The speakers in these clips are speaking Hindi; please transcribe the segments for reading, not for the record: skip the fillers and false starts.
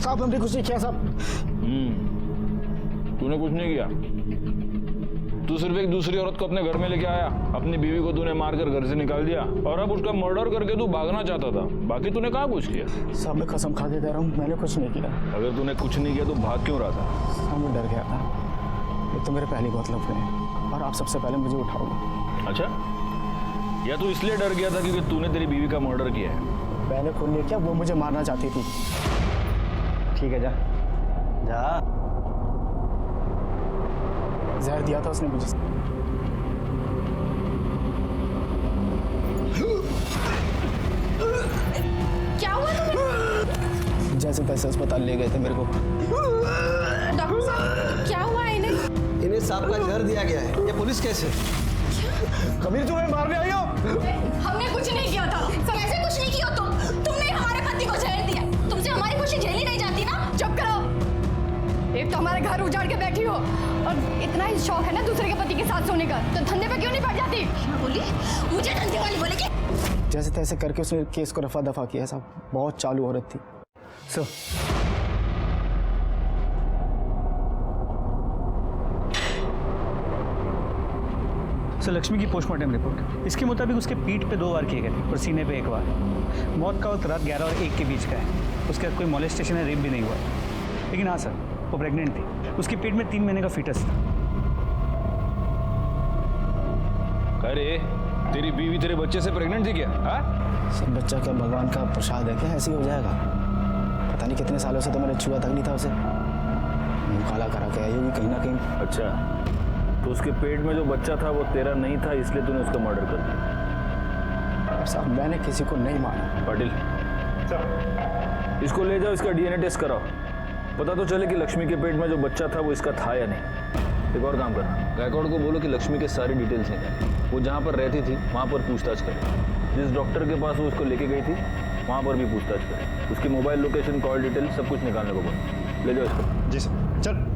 साहब हमने कुछ नहीं किया साहब। तूने कुछ नहीं किया। तू सिर्फ एक दूसरी औरत को अपने घर में लेके आया, अपनी बीवी को तूने मारकर घर से निकाल दिया और अब उसका मर्डर करके तू भागना चाहता था। बाकी तूने कहाँ कुछ किया? साहब मैं कसम खा के कह रहा हूँ, मैंने कुछ नहीं किया। अगर तूने कुछ नहीं किया तो भाग क्यों रहा था? साहब मैं डर गया था। एक तो मेरे पहली बहुत लफड़े हैं और आप सबसे पहले मुझे उठाओगे। अच्छा, या तू इसलिए डर गया था क्योंकि तूने तेरी बीवी का मर्डर किया है? मैंने खून नहीं किया, वो मुझे मारना चाहती थी। ठीक है, जा जा। जहर दिया था उसने मुझे। क्या हुआ तुम्हें? जैसे तैसे अस्पताल ले गए थे मेरे को। डॉक्टर साहब क्या हुआ इन्हें? इन्हें सांप का जहर दिया गया है। ये पुलिस कैसे? कबीर तुम्हें मारने आई हो? हमने कुछ नहीं किया था। कैसे कुछ नहीं किया तुमने हमारे पति को जहर दिया। तुमसे हमारी खुशी झेली नहीं जाती ना? चुप करो। एक तो हमारे घर उजाड़ के बैठी हो और इतना ही शौक है ना दूसरे के पति के साथ सोने का, तो धंधे पे क्यों नहीं पड़ जाती? बोली मुझे धंधे वाली बोलेगी। जैसे तैसे करके उसने केस को रफा दफा किया साहब। बहुत चालू औरत थी। सो सर, लक्ष्मी की पोस्टमार्टम रिपोर्ट इसके मुताबिक उसके पीठ पे 2 वार किए गए थे और सीने पे 1 वार। मौत का वक्त रात 11 और 1 के बीच का है। उसके बाद कोई मॉलेस्टेशन या रेप भी नहीं हुआ। लेकिन हाँ सर, वो प्रेग्नेंट थी। उसके पेट में 3 महीने का फीटस था। अरे तेरी बीवी तेरे बच्चे से प्रेग्नेंट थी क्या? हाँ? सब बच्चा क्या भगवान का प्रसाद है क्या? ऐसे ही हो जाएगा? पता नहीं कितने सालों से तो मैंने छुआ तक नहीं था उसे। मुँह काला करा के आई होगी कहीं ना कहीं। अच्छा, तो उसके पेट में जो बच्चा था वो तेरा नहीं था, इसलिए तूने उसका मर्डर कर दिया। साहब मैंने किसी को नहीं मारा। पाटिल, इसको ले जाओ, इसका डीएनए टेस्ट कराओ। पता तो चले कि लक्ष्मी के पेट में जो बच्चा था वो इसका था या नहीं। एक और काम करना, गायकवाड़ को बोलो कि लक्ष्मी के सारी डिटेल्स निकाले। वो जहाँ पर रहती थी वहाँ पर पूछताछ करे। जिस डॉक्टर के पास वो उसको लेके गई थी वहाँ पर भी पूछताछ करे। उसकी मोबाइल लोकेशन, कॉल डिटेल सब कुछ निकालने को बोलो। ले जाओ इसको। जी सर। चल।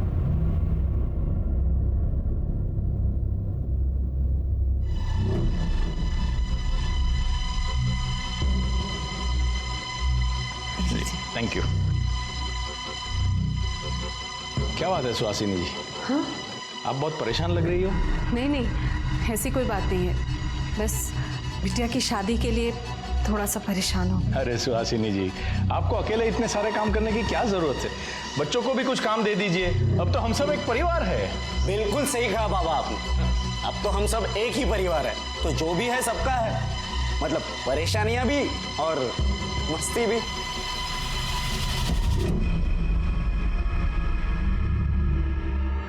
Thank you. क्या बात है सुहासिनी जी? हाँ? आप बहुत परेशान लग रही हो। नहीं नहीं, ऐसी कोई बात नहीं है। बस बिटिया की शादी के लिए थोड़ा सा परेशान हो। अरे सुहासिनी जी, आपको अकेले इतने सारे काम करने की क्या जरूरत है? बच्चों को भी कुछ काम दे दीजिए। अब तो हम सब एक परिवार है। बिल्कुल सही कहा बाबा आपने। अब तो हम सब एक ही परिवार है, तो जो भी है सबका है। मतलब परेशानियां भी और मस्ती भी।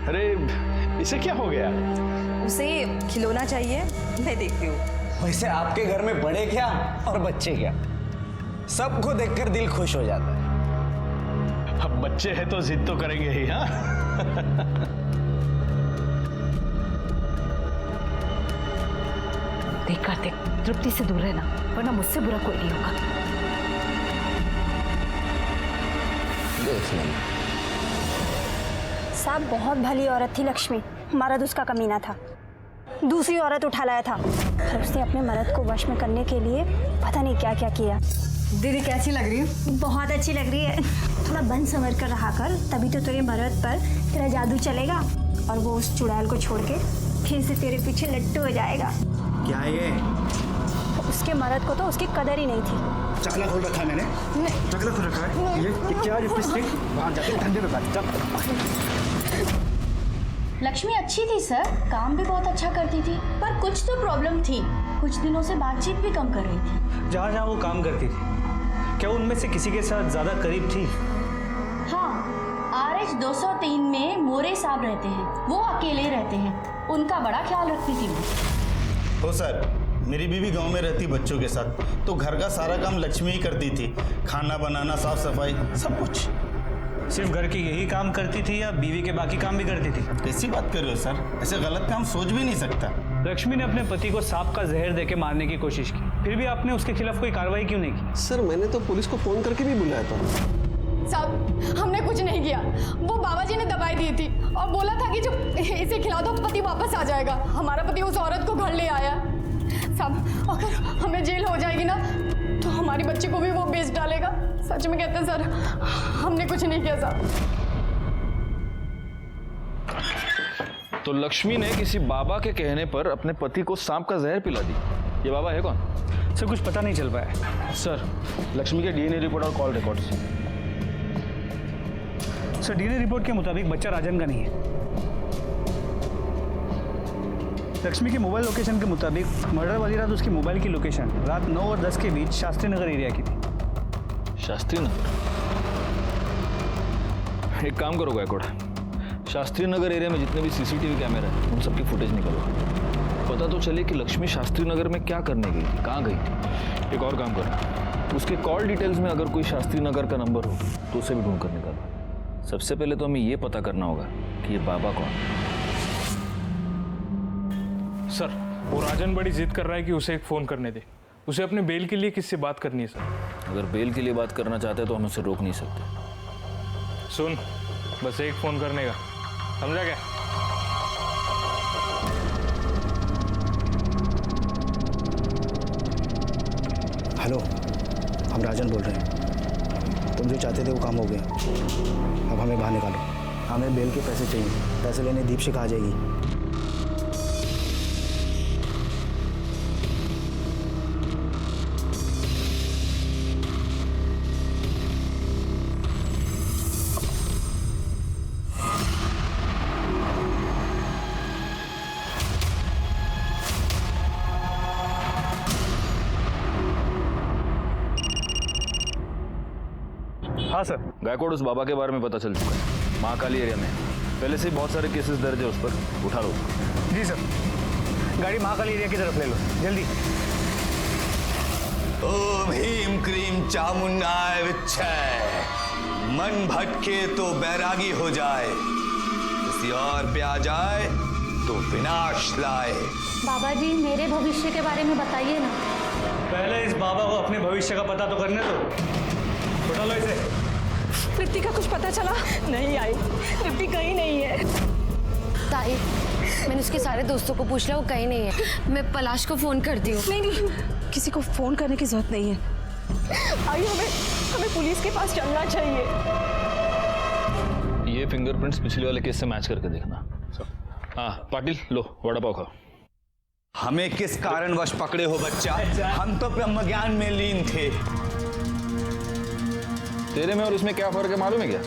अरे इसे क्या हो गया? उसे खिलौना चाहिए, मैं देखती हूँ। वैसे आपके घर में बड़े क्या और बच्चे क्या, सबको देखकर दिल खुश हो जाता है। अब बच्चे हैं तो जिद तो करेंगे ही। हाँ देख कार्तिक, तृप्ति से दूर रहना, वरना मुझसे बुरा कोई नहीं होगा। देख लेना। साहब बहुत भली औरत थी लक्ष्मी, मर्द उसका कमीना था। दूसरी औरत उठा लाया था और उसने अपने मर्द को वश में करने के लिए पता नहीं क्या क्या किया। दीदी कैसी लग रही है? बहुत अच्छी लग रही है। थोड़ा बन संवर कर रहा कर, तभी तो तेरे मर्द पर तेरा जादू चलेगा और वो उस चुड़ैल को छोड़ के फिर से तेरे पीछे लट्टू हो जाएगा। क्या है ये? उसके मर्द को तो उसकी कदर ही नहीं थी। चकला खोल रखा है मैंने। चकला खोल रखा है। ये क्या लिपस्टिक? वहाँ जाके ठंडे में बैठ। चल। लक्ष्मी अच्छी थी सर, काम भी बहुत अच्छा करती थी, पर कुछ तो प्रॉब्लम थी। कुछ दिनों से बातचीत भी कम कर रही थी। जहाँ जहाँ वो काम करती थी, क्या उनमें से किसी के साथ ज्यादा करीब थी? हाँ, RH 203 में मोरे साहब रहते हैं। वो अकेले रहते हैं, उनका बड़ा ख्याल रखती थी वो। हो सर, मेरी बीवी गांव में रहती बच्चों के साथ, तो घर का सारा काम लक्ष्मी ही करती थी। खाना बनाना, साफ सफाई, सब कुछ। सिर्फ घर के यही काम करती थी या बीवी के बाकी काम भी करती थी? कैसी बात कर रहे हो सर? ऐसे गलत काम सोच भी नहीं सकता। लक्ष्मी ने अपने पति को सांप का जहर देके मारने की कोशिश की, फिर भी आपने उसके खिलाफ कोई कार्रवाई क्यों नहीं की? सर मैंने तो पुलिस को फोन करके भी बुलाया था। साहब हमने कुछ नहीं किया। वो बाबा जी ने दवाई दी थी और बोला था कि जब इसे खिला दो पति वापस आ जाएगा। हमारा पति उस औरत को घर ले आया। साहब अगर हमें जेल हो जाएगी ना तो हमारे हमारी बच्ची को भी वो बेच डालेगा। सच में कहते हैं सर, हमने कुछ नहीं किया सर। तो लक्ष्मी ने किसी बाबा के कहने पर अपने पति को सांप का जहर पिला दी। ये बाबा है कौन? सर कुछ पता नहीं चल पाया। सर, लक्ष्मी के डीएनए रिपोर्ट और call records. Sir DNA report के मुताबिक बच्चा राजन का नहीं है। लक्ष्मी के मोबाइल लोकेशन के मुताबिक मर्डर वाली रात उसकी मोबाइल की लोकेशन रात 9 और 10 के बीच शास्त्री नगर एरिया की थी। शास्त्री नगर? एक काम करो गायकवाड़, शास्त्री नगर एरिया में जितने भी सीसीटीवी कैमरे हैं उन सबकी फुटेज निकालो। पता तो चले कि लक्ष्मी शास्त्री नगर में क्या करने गई थी, कहाँ गई थी। एक और काम करना, उसके कॉल डिटेल्स में अगर कोई शास्त्री नगर का नंबर हो तो उसे भी ढूंढ कर निकालो। सबसे पहले तो हमें ये पता करना होगा कि ये बाबा कौन है। सर, वो राजन बड़ी जिद कर रहा है कि उसे एक फ़ोन करने दे। उसे अपने बेल के लिए किससे बात करनी है सर? अगर बेल के लिए बात करना चाहते हैं तो हम उसे रोक नहीं सकते। सुन, बस एक फ़ोन करने का, समझा क्या? हेलो, हम राजन बोल रहे हैं। तुम जो चाहते थे वो काम हो गया। अब हमें बाहर निकालो। हमें बेल के पैसे चाहिए। पैसे लेने दीपशिखा आ जाएगी। हाँ सर। गायकवाड़, उस बाबा के बारे में पता चल चुका है। महाकाली एरिया में पहले से ही बहुत सारे केसेस दर्ज है उस पर। उठा लो। जी सर। गाड़ी महाकाली एरिया की तरफ ले लो, जल्दी। ओम ह्रीम क्रीम चामुंडाय विच्छय। मन भटके तो बैरागी हो जाए, किसी और पे आ जाए तो विनाश लाए। बाबा जी, मेरे भविष्य के बारे में बताइए ना। पहले इस बाबा को अपने भविष्य का पता तो करने दो। उठा लो इसे। तृप्ति का कुछ पता चला? नहीं आई, तृप्ति कहीं नहीं है। ताई, मैंने उसके सारे दोस्तों को पूछ लिया, वो कहीं नहीं है। मैं पलाश को फोन करती हूँ। नहीं, किसी को फोन करने की जरूरत नहीं है। आई, हमें पुलिस के पास चलना चाहिए। ये फिंगरप्रिंट्स पिछले वाले केस से मैच करके देखना। हाँ पाटिल, लो वड़ा पाव खाओ। हमें किस कारणवश पकड़े हो बच्चा? हम तो ब्रह्म ज्ञान में लीन थे। तेरे में और इसमें क्या फर्क है मालूम है क्या?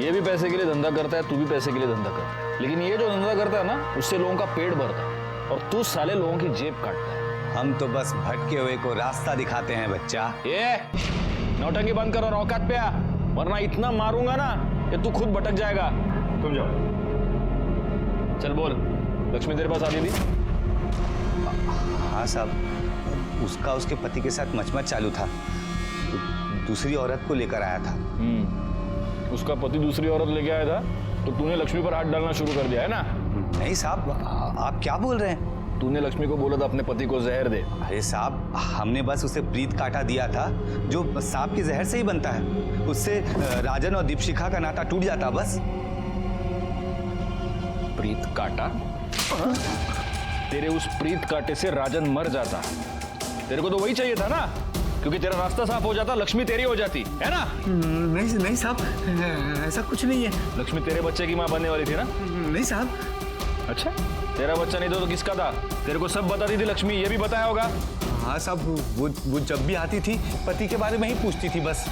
ये भी पैसे के लिए धंधा करता है, तू भी पैसे के लिए धंधा कर। लेकिन ये जो धंधा करता है ना, उससे लोगों का पेट भरता है और तू साले लोगों की जेब काटता है। हम तो बस भटके हुए को रास्ता दिखाते हैं बच्चा। ये नौटंकी बंद करो और औकात पे आ, वरना इतना मारूंगा ना कि तू खुद भटक जाएगा। तुम जाओ। चल बोल, लक्ष्मी तेरे पास आ गई थी? हाँ साहब, उसका उसके पति के साथ मचमच चालू था। दूसरी औरत को लेकर आया था। उसका पति दूसरी औरत लेके आया था तो तूने लक्ष्मी पर हाथ डालना शुरू कर दिया है ना? नहीं साहब, आप क्या बोल रहे हैं? तूने लक्ष्मी को बोला था अपने पति को जहर दे। अरे साहब, हमने बस उसे प्रीत काटा दिया था, जो सांप के जहर से ही बनता है। उससे राजन और दीपशिखा का नाता टूट जाता बस। प्रीत काटा? तेरे उस प्रीत काटे से राजन मर जाता। तेरे को तो वही चाहिए था ना, क्योंकि तेरा रास्ता साफ हो जाता, लक्ष्मी तेरी हो जाती है ना? नहीं साहब, ऐसा कुछ नहीं है। लक्ष्मी तेरे बच्चे की माँ बनने वाली थी ना? नहीं साहब। अच्छा, तेरा बच्चा नहीं तो किसका था? तेरे को सब बताती थी लक्ष्मी, ये भी बताया होगा। हाँ साहब, वो जब भी आती थी पति के बारे में ही पूछती थी बस।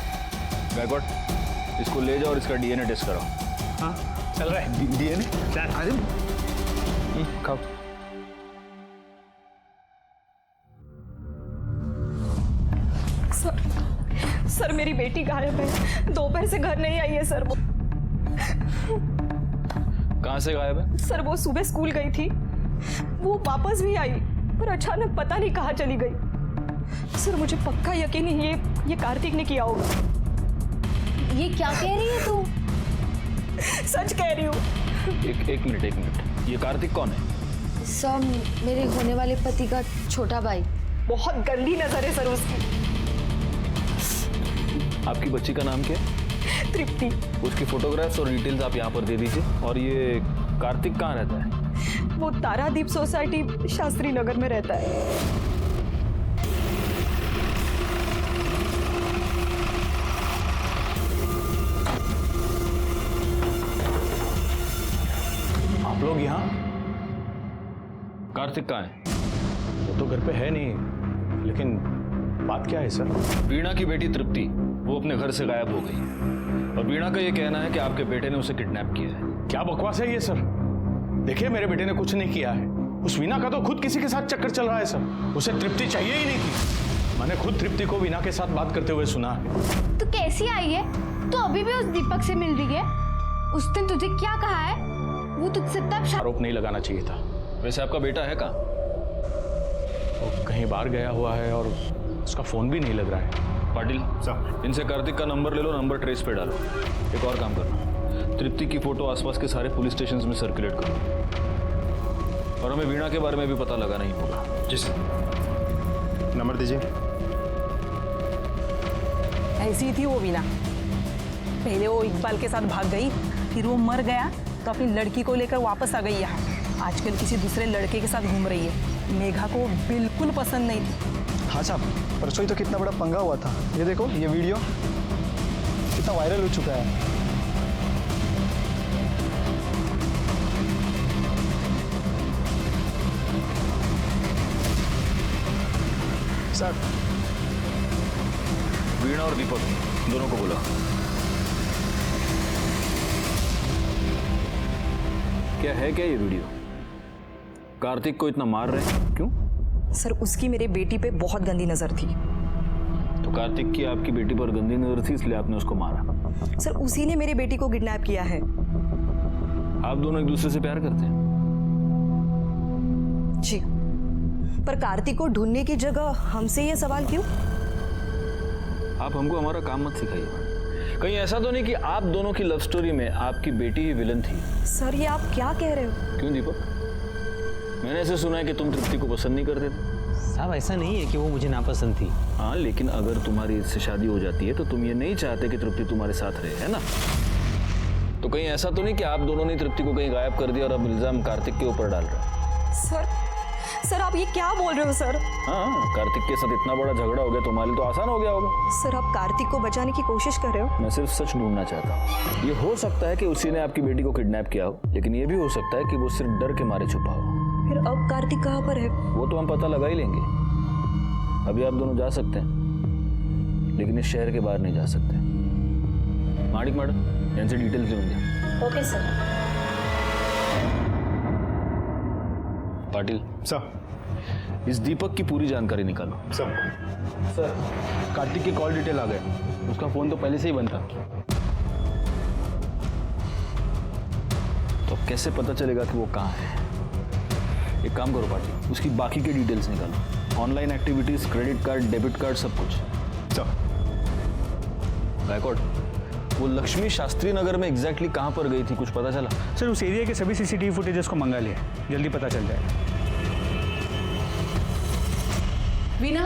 गायकवाड़, इसको ले जाओ और इसका डीएनए टेस्ट कराओ। हाँ चल रहा है। डीएनए? अरे खाओ। सर, मेरी बेटी गायब है। दोपहर से घर नहीं आई है सर। वो कहाँ से गायब है? सर, वो सुबह स्कूल गई थी, वो वापस भी आई पर अचानक पता नहीं कहाँ चली गई। सर, मुझे पक्का यकीन है ये कार्तिक ने किया होगा। ये क्या कह रही है तू? सच कह रही हूँ। एक मिनट, ये कार्तिक कौन है? सर, मेरे होने वाले पति का छोटा भाई। बहुत गंदी नजर है सर उसकी। आपकी बच्ची का नाम क्या है? तृप्ति। उसकी फोटोग्राफ्स और डिटेल्स आप यहाँ पर दे दीजिए। और ये कार्तिक कहाँ रहता है? वो तारादीप सोसाइटी शास्त्री नगर में रहता है। कार्तिक कहाँ है? वो तो घर पे है नहीं, लेकिन बात क्या है सर? वीणा की बेटी तृप्ति वो अपने घर से गायब हो गई और वीणा का ये कहना है कि आपके बेटे ने उसे किडनैप किया है। क्या बकवास है ये सर? देखिए मेरे बेटे ने कुछ नहीं किया है। उस वीणा का तो खुद किसी के साथ चक्कर चल रहा है सर। उसे तृप्ति चाहिए ही नहीं थी। मैंने खुद तृप्ति को वीणा के साथ बात करते हुए सुना है। तो कैसी आई है? तो अभी भी उस दीपक से मिल रही है? उस दिन तुझे क्या कहा है? वो तुझसे तब आरोप नहीं लगाना चाहिए था। वैसे आपका बेटा है कहाँ? वो कहीं बाहर गया हुआ है और उसका फोन भी नहीं लग रहा है। पाटिल सर, इनसे कार्तिक का नंबर ले लो, नंबर ट्रेस पे डालो। एक और काम करना, तृप्ति की फोटो आसपास के सारे पुलिस स्टेशन में सर्कुलेट करो और हमें वीणा के बारे में भी पता लगाना ही होगा। जी सर। नंबर दीजिए। ऐसी थी वो वीणा। पहले वो इकबाल के साथ भाग गई, फिर वो मर गया तो अपनी लड़की को लेकर वापस आ गई यहाँ। आजकल किसी दूसरे लड़के के साथ घूम रही है। मेघा को बिल्कुल पसंद नहीं थी। हाँ साहब, परसों ही तो कितना बड़ा पंगा हुआ था। ये देखो, ये वीडियो कितना वायरल हो चुका है। सर, वीणा और दीपक दोनों को बुला। क्या है क्या ये वीडियो? कार्तिक को इतना मार रहे हैं क्यों? सर, उसकी मेरे बेटी पे बहुत गंदी नजर थी। तो कार्तिक की आपकी बेटी पर गंदी नजर थी इसलिए आपने उसको मारा? सर, उसी ने मेरी बेटी को किडनैप किया है। आप दोनों एक दूसरे से प्यार करते हैं? जी, पर कार्तिक को ढूंढने की जगह हमसे ये सवाल क्यों? आप हमको हमारा काम मत सिखाइए। कहीं ऐसा तो नहीं कि आप दोनों की लव स्टोरी में आपकी बेटी ही विलन थी? सर, ये आप क्या कह रहे हो? क्यों दीपक, मैंने ऐसे सुना है कि तुम तृप्ति को पसंद नहीं करते थे। साहब, ऐसा नहीं है कि वो मुझे नापसंद थी। हाँ, लेकिन अगर तुम्हारी इससे शादी हो जाती है तो तुम ये नहीं चाहते कि तृप्ति तुम्हारे साथ रहे, है ना? तो कहीं ऐसा तो नहीं कि आप दोनों ने तृप्ति को कहीं गायब कर दिया और अब इल्जाम कार्तिक के ऊपर डाल रहे हो? सर आप ये क्या बोल रहे हो सर? हाँ, कार्तिक के साथ इतना बड़ा झगड़ा हो गया, तुम्हारे लिए तो आसान हो गया होगा। सर, आप कार्तिक को बचाने की कोशिश कर रहे हो? मैं सिर्फ सच ढूंढना चाहता हूँ। ये हो सकता है कि उसी ने आपकी बेटी को किडनैप किया हो, लेकिन ये भी हो सकता है कि वो सिर्फ डर के मारे छुपा हो। फिर अब कार्तिक कहाँ पर है? वो तो हम पता लगा ही लेंगे। अभी आप दोनों जा सकते हैं, लेकिन इस शहर के बाहर नहीं जा सकते। माणिक मैडम, इनसे डिटेल्स लेंगे। Okay sir. पाटिल सर, इस दीपक की पूरी जानकारी निकालो। सर, कार्तिक के कॉल डिटेल आ गए। उसका फोन तो पहले से ही बंद था। तो कैसे पता चलेगा कि वो कहाँ है? एक काम करो पाटिल, उसकी बाकी के डिटेल्स निकालो। Online activities, credit card, debit card, सब कुछ। सर। गायकवाड़, वो लक्ष्मी शास्त्री नगर में एग्जैक्टली कहाँ पर गई थी, कुछ पता चला? सर, उस एरिया के सभी सीसीटीवी फुटेजेस को मंगा लिया, जल्दी पता चल जाएगा। वीणा,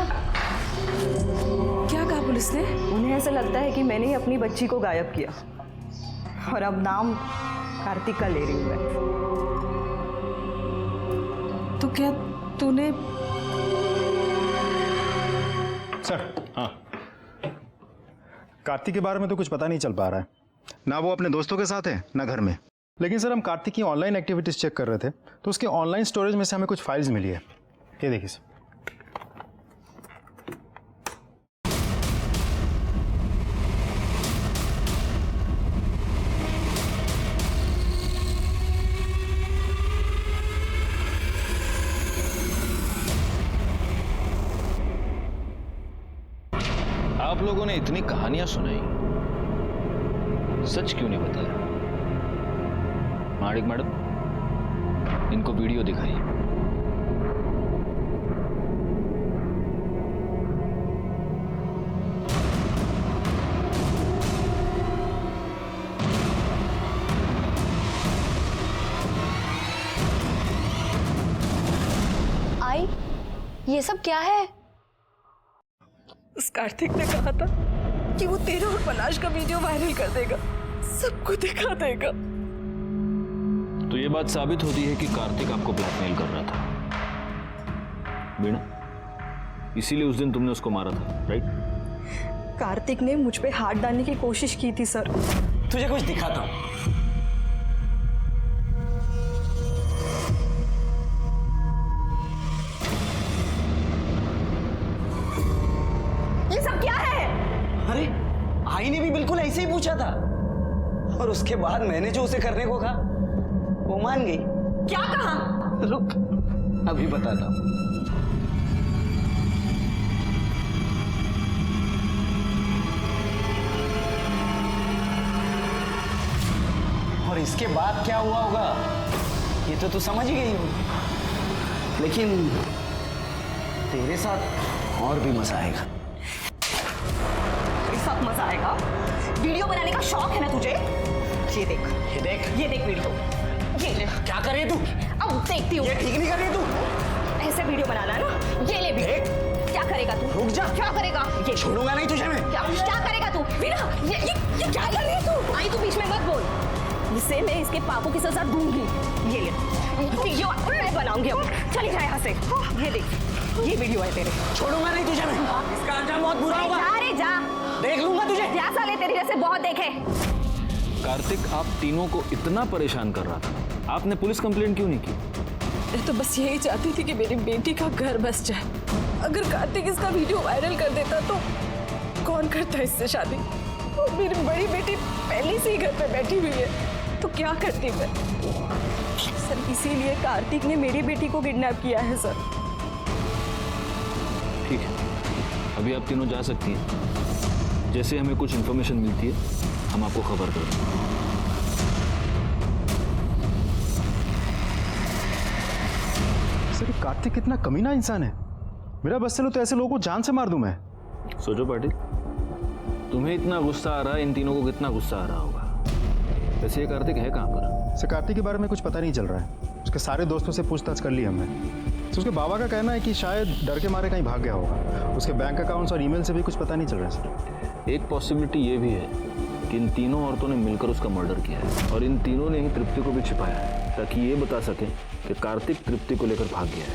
क्या कहा पुलिस ने? उन्हें ऐसा लगता है कि मैंने ही अपनी बच्ची को गायब किया और अब नाम कार्तिक का ले रही हूँ मैं। तो क्या तूने? सर, हाँ, कार्तिक के बारे में तो कुछ पता नहीं चल पा रहा है। ना वो अपने दोस्तों के साथ है ना घर में। लेकिन सर, हम कार्तिक की ऑनलाइन एक्टिविटीज चेक कर रहे थे तो उसके ऑनलाइन स्टोरेज में से हमें कुछ फाइल्स मिली है। ये देखिए सर। आप लोगों ने इतनी कहानियां सुनाई, सच क्यों नहीं बताया? माणिक मैडम, इनको वीडियो दिखाइए। आई, ये सब क्या है? उस कार्तिक ने कहा था कि वो तेरे और पलाश का वीडियो वायरल कर देगा, सबको दिखा देगा। तो ये बात साबित होती है कि कार्तिक आपको ब्लैकमेल कर रहा था, वीणा। इसीलिए उस दिन तुमने उसको मारा था, राइट? कार्तिक ने मुझ पे हाथ डालने की कोशिश की थी सर। तुझे कुछ दिखा था? ये सब क्या है? अरे आई ने भी बिल्कुल ऐसे ही पूछा था, और उसके बाद मैंने जो उसे करने को कहा वो मान गई। क्या कहा? रुक अभी बताता हूं। और इसके बाद क्या हुआ होगा ये तो तू समझ ही गई होगी, लेकिन तेरे साथ और भी मजा आएगा। तेरे साथ मजा आएगा? वीडियो बनाने का शौक है ना तुझे? ये देख, ये देख, ये देख वीडियो। ये ले। क्या कर रही है तू? अब देखती हूँ। ये ठीक नहीं कर रही है तू। ऐसे वीडियो बनाना है ना? ये ले वीडियो। क्या करेगा तू? रुक जा। क्या करेगा? ये छोड़ूंगा नहीं तुझे मैं। क्या करेगा तू? वीना, ये क्या कर रही है तू? आई तू बीच में मत बोल। इसे मैं इसके पापों की सजा दूंगी। ये ले वीडियो मैं बनाऊंगी अब। चली जा यहाँ से। ये देख, ये वीडियो है तेरे। छोड़ूंगा नहीं तुझे मैं। इसका अंजाम बहुत बुरा होगा। जा रे जा। देख लूंगा तुझे। क्या साले तेरे जैसे बहुत देखे। कार्तिक आप तीनों को इतना परेशान कर रहा था, आपने पुलिस कंप्लेंट क्यों नहीं की? मैं तो बस यही चाहती थी कि मेरी बेटी का घर बस जाए। अगर कार्तिक इसका वीडियो वायरल कर देता तो कौन करता इससे शादी? और मेरी बड़ी बेटी पहले से ही घर पे बैठी हुई है, तो क्या करती मैं? सर इसीलिए कार्तिक ने मेरी बेटी को किडनैप किया है सर। ठीक है, अभी आप तीनों जा सकती हैं। जैसे हमें कुछ इन्फॉर्मेशन मिलती है हम आपको खबर कर देंगे। सर कार्तिक कितना कमीना इंसान है। मेरा बस चलो तो ऐसे लोगों को जान से मार दूं मैं। सोचो पाटिल, तुम्हें इतना गुस्सा आ रहा है, इन तीनों को कितना गुस्सा आ रहा होगा। वैसे ये कार्तिक है कहाँ पर? सर कार्तिक के बारे में कुछ पता नहीं चल रहा है। उसके सारे दोस्तों से पूछताछ कर ली हमने। तो उसके बाबा का कहना है कि शायद डर के मारे कहीं भाग गया होगा। उसके बैंक अकाउंट्स और ईमेल से भी कुछ पता नहीं चल रहा है सर। एक पॉसिबिलिटी ये भी है कि इन तीनों औरतों ने मिलकर उसका मर्डर किया है, और इन तीनों ने ही तृप्ति को भी छिपाया है, ताकि ये बता सके कि कार्तिक तृप्ति को लेकर भाग गया है।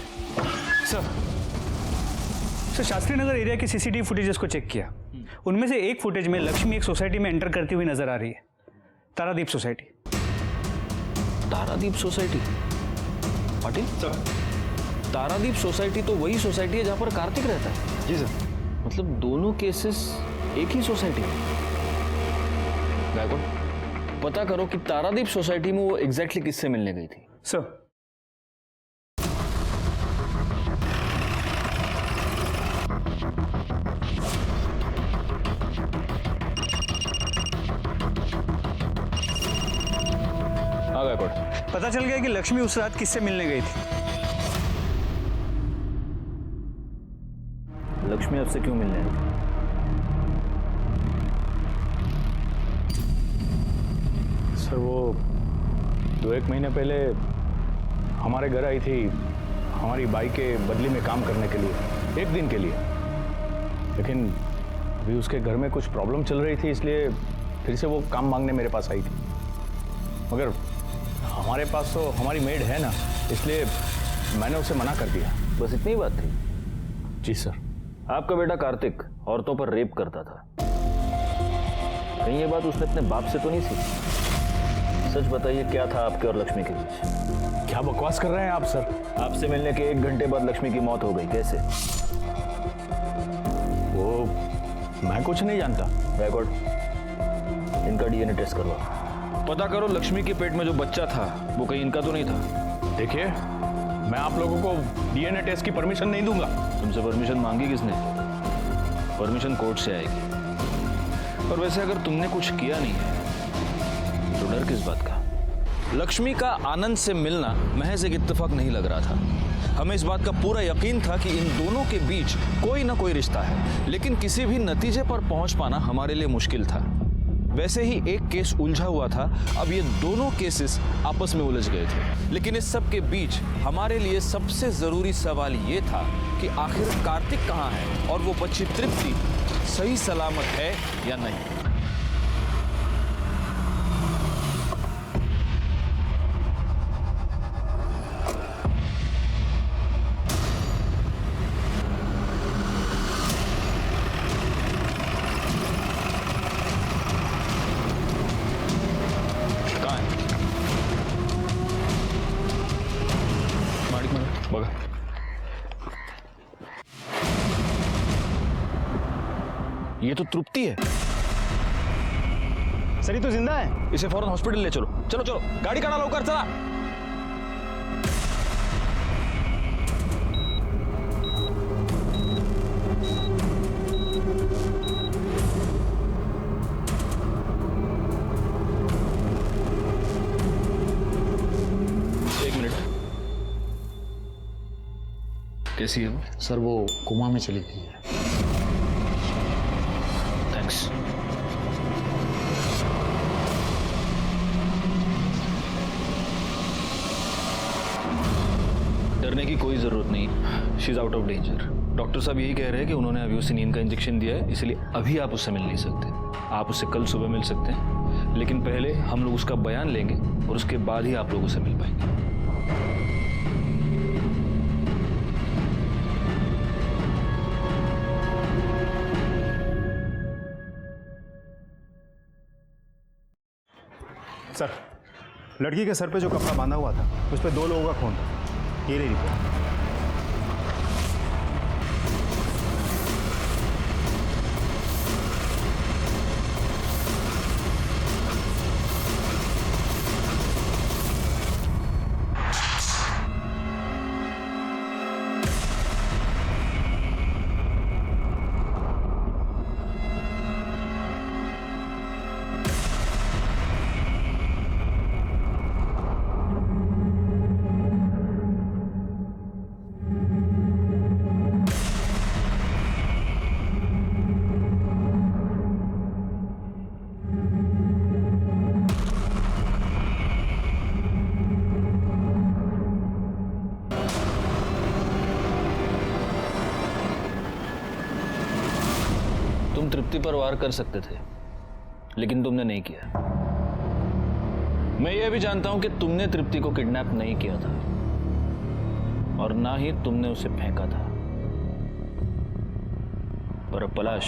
सर शास्त्री नगर एरिया की सीसीटीवी फुटेजेस को चेक किया। उनमें से एक फुटेज में लक्ष्मी एक सोसाइटी में एंटर करती हुई नजर आ रही है, Taradeep society. Taradeep society? Patil sir, Taradeep society तो वही सोसाइटी है जहां पर कार्तिक रहता है। जी सर। मतलब दोनों केसेस एक ही सोसाइटी में। गायकवाड़, पता करो कि तारादीप सोसाइटी में वो एग्जैक्टली किससे मिलने गई थी। सर हाँ गायकवाड़, पता चल गया कि लक्ष्मी उस रात किससे मिलने गई थी। लक्ष्मी आपसे क्यों मिलने आई? सर वो 2-1 महीने पहले हमारे घर आई थी हमारी बाई के बदली में काम करने के लिए, 1 दिन के लिए। लेकिन अभी उसके घर में कुछ प्रॉब्लम चल रही थी, इसलिए फिर से वो काम मांगने मेरे पास आई थी। मगर हमारे पास तो हमारी मेड है ना, इसलिए मैंने उसे मना कर दिया। बस इतनी बात थी? जी सर। आपका बेटा कार्तिक औरतों पर रेप करता था, कहीं ये बात उसने अपने बाप से तो नहीं सीखी? सच बताइए, क्या था आपके और लक्ष्मी के बीच? क्या बकवास कर रहे हैं आप सर? आपसे मिलने के 1 घंटे बाद लक्ष्मी की मौत हो गई, कैसे? वो मैं कुछ नहीं जानता। गायकवाड़, इनका डीएनए टेस्ट करवाओ। पता करो लक्ष्मी के पेट में जो बच्चा था वो कहीं इनका तो नहीं था। देखिए, मैं आप लोगों को डीएनए टेस्ट की परमिशन नहीं दूंगा। तुमसे परमिशन मांगी किसने? परमिशन कोर्ट से आएगी। और वैसे अगर तुमने कुछ किया नहीं है तो डर किस बात का? लक्ष्मी का आनंद से मिलना महज एक इत्तेफाक नहीं लग रहा था। हमें इस बात का पूरा यकीन था कि इन दोनों के बीच कोई ना कोई रिश्ता है, लेकिन किसी भी नतीजे पर पहुंच पाना हमारे लिए मुश्किल था। वैसे ही एक केस उलझा हुआ था, अब ये दोनों केसेस आपस में उलझ गए थे। लेकिन इस सब के बीच हमारे लिए सबसे जरूरी सवाल ये था कि आखिर कार्तिक कहाँ है और वो बच्ची तृप्ति सही सलामत है या नहीं। ये तो तृप्ति है। सर ये तो जिंदा है। इसे फौरन हॉस्पिटल ले चलो। चलो चलो, गाड़ी काढ़ा लवकर, चला। एक मिनट, कैसी है वो? सर वो कोमा में चली गई है। थैंक्स। डरने की कोई जरूरत नहीं, she is out of danger. Doctor साहब यही कह रहे हैं कि उन्होंने अभी उसे नींद का इंजेक्शन दिया है, इसलिए अभी आप उससे मिल नहीं सकते। आप उससे कल सुबह मिल सकते हैं, लेकिन पहले हम लोग उसका बयान लेंगे और उसके बाद ही आप लोग उससे मिल पाएंगे। सर लड़की के सर पे जो कपड़ा बांधा हुआ था उस पर 2 लोगों का खून था। ये रही रिपोर्ट। तुम तृप्ति पर वार कर सकते थे, लेकिन तुमने नहीं किया। मैं यह भी जानता हूं कि तुमने तृप्ति को किडनैप नहीं किया था और ना ही तुमने उसे फेंका था। पर अब पलाश,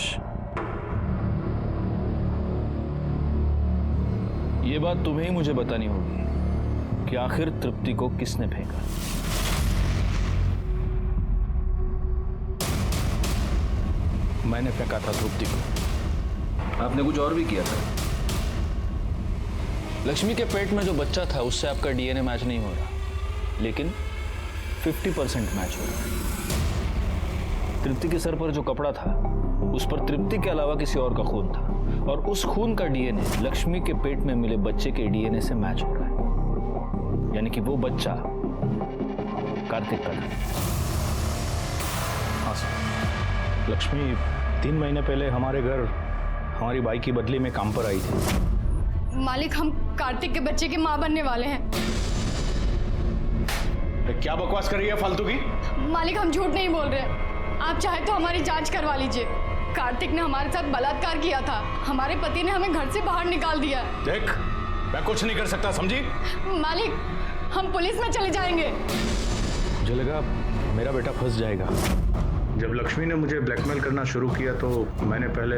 यह बात तुम्हें ही मुझे बतानी होगी कि आखिर तृप्ति को किसने फेंका। मैंने फेंका था तृप्ति को। आपने कुछ और भी किया था। लक्ष्मी के पेट में जो बच्चा था उससे आपका डीएनए मैच नहीं हो रहा, लेकिन 50% मैच हो रहा है। तृप्ति के सर पर जो कपड़ा था उस पर तृप्ति के अलावा किसी और का खून था और उस खून का डीएनए लक्ष्मी के पेट में मिले बच्चे के डीएनए से मैच हो रहा है, यानी कि वो बच्चा कार्तिक का था। हाँ सर, लक्ष्मी 3 महीने पहले हमारे घर हमारी बाई की बदली में काम पर आई थी। मालिक, हम कार्तिक के बच्चे की माँ बनने वाले हैं। क्या बकवास कर रही है फालतू की? मालिक, हम झूठ नहीं बोल रहे। आप चाहे तो हमारी जांच करवा लीजिए। कार्तिक ने हमारे साथ बलात्कार किया था। हमारे पति ने हमें घर से बाहर निकाल दिया। देख, मैं कुछ नहीं कर सकता, समझी? मालिक, हम पुलिस में चले जाएंगे। मुझे लगा मेरा बेटा फंस जाएगा। जब लक्ष्मी ने मुझे ब्लैकमेल करना शुरू किया तो मैंने पहले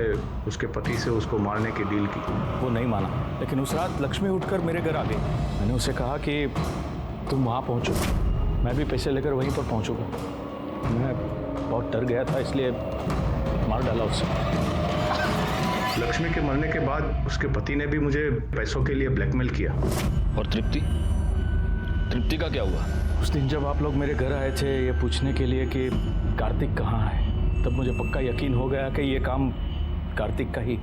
उसके पति से उसको मारने की डील की। वो नहीं माना, लेकिन उस रात लक्ष्मी उठकर मेरे घर आ गई। मैंने उसे कहा कि तुम वहाँ पहुँचो, मैं भी पैसे लेकर वहीं पर पहुँचूंगा। मैं बहुत डर गया था, इसलिए मार डाला उसे। लक्ष्मी के मरने के बाद उसके पति ने भी मुझे पैसों के लिए ब्लैकमेल किया। और तृप्ति का क्या हुआ? उस दिन जब आप लोग मेरे घर आए थे ये पूछने के लिए कि कार्तिक कहाँ है, तब मुझे पक्का यकीन हो गया कि ये काम कार्तिक का ही।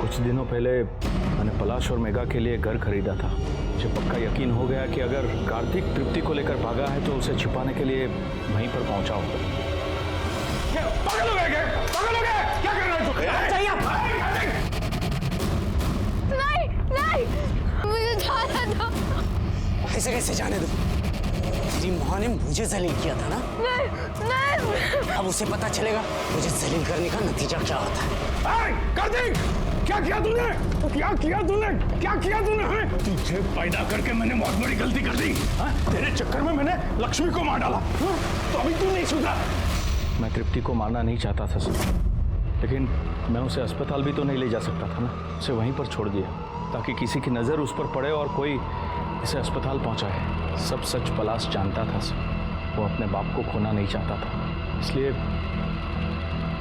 कुछ दिनों पहले मैंने पलाश और मेघा के लिए घर खरीदा था। मुझे पक्का यकीन हो गया कि अगर कार्तिक तृप्ति को लेकर भागा है तो उसे छिपाने के लिए वहीं पर पहुंचा होगा। पागल हो गए? क्या कर रहे हो? नहीं, मुझे जाने दो। ऐसे कैसे जाने दो? तेरी माँ ने मुझे जलील किया था ना? नहीं। अब उसे पता चलेगा मुझे जलील करने का नतीजा क्या होता है। कार्तिक, क्या किया तूने? तुझे पैदा करके मैंने बहुत बड़ी गलती कर दी। तेरे चक्कर में मैंने लक्ष्मी को मार डाला, तो अभी तू नहीं सुधरा। मैं तृप्ति को मारना नहीं चाहता था सर, लेकिन मैं उसे अस्पताल भी तो नहीं ले जा सकता था ना। उसे वहीं पर छोड़ दिया ताकि किसी की नज़र उस पर पड़े और कोई इसे अस्पताल पहुंचाए। सब सच पलाश जानता था सर, वो अपने बाप को खोना नहीं चाहता था। इसलिए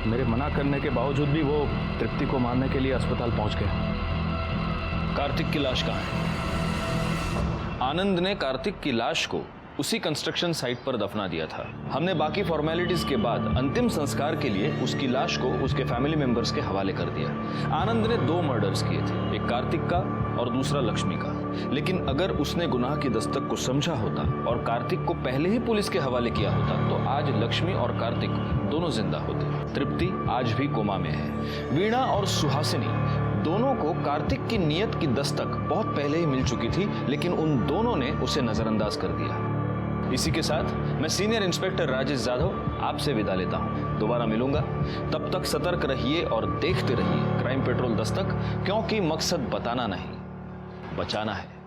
मेरे मना करने के बावजूद भी वो तृप्ति को मारने के लिए अस्पताल पहुंच गया। कार्तिक की लाश कहाँ है? आनंद ने कार्तिक की लाश को उसी कंस्ट्रक्शन साइट पर दफना दिया था। हमने बाकी फॉर्मेलिटीज के बाद अंतिम संस्कार के लिए उसकी लाश को उसके फैमिली मेंबर्स के हवाले कर दिया। आनंद ने 2 मर्डर्स किए थे, एक कार्तिक का और दूसरा लक्ष्मी का। लेकिन अगर उसने गुनाह की दस्तक को समझा होता और कार्तिक को पहले ही पुलिस के हवाले किया होता तो आज लक्ष्मी और कार्तिक दोनों जिंदा होते। तृप्ति आज भी कोमा में है। वीणा और सुहासिनी दोनों को कार्तिक की नीयत की दस्तक बहुत पहले ही मिल चुकी थी, लेकिन उन दोनों ने उसे नजरअंदाज कर दिया। इसी के साथ मैं सीनियर इंस्पेक्टर राजेश जाधव आपसे विदा लेता हूं। दोबारा मिलूंगा, तब तक सतर्क रहिए और देखते रहिए क्राइम पेट्रोल दस्तक, क्योंकि मकसद बताना नहीं, बचाना है।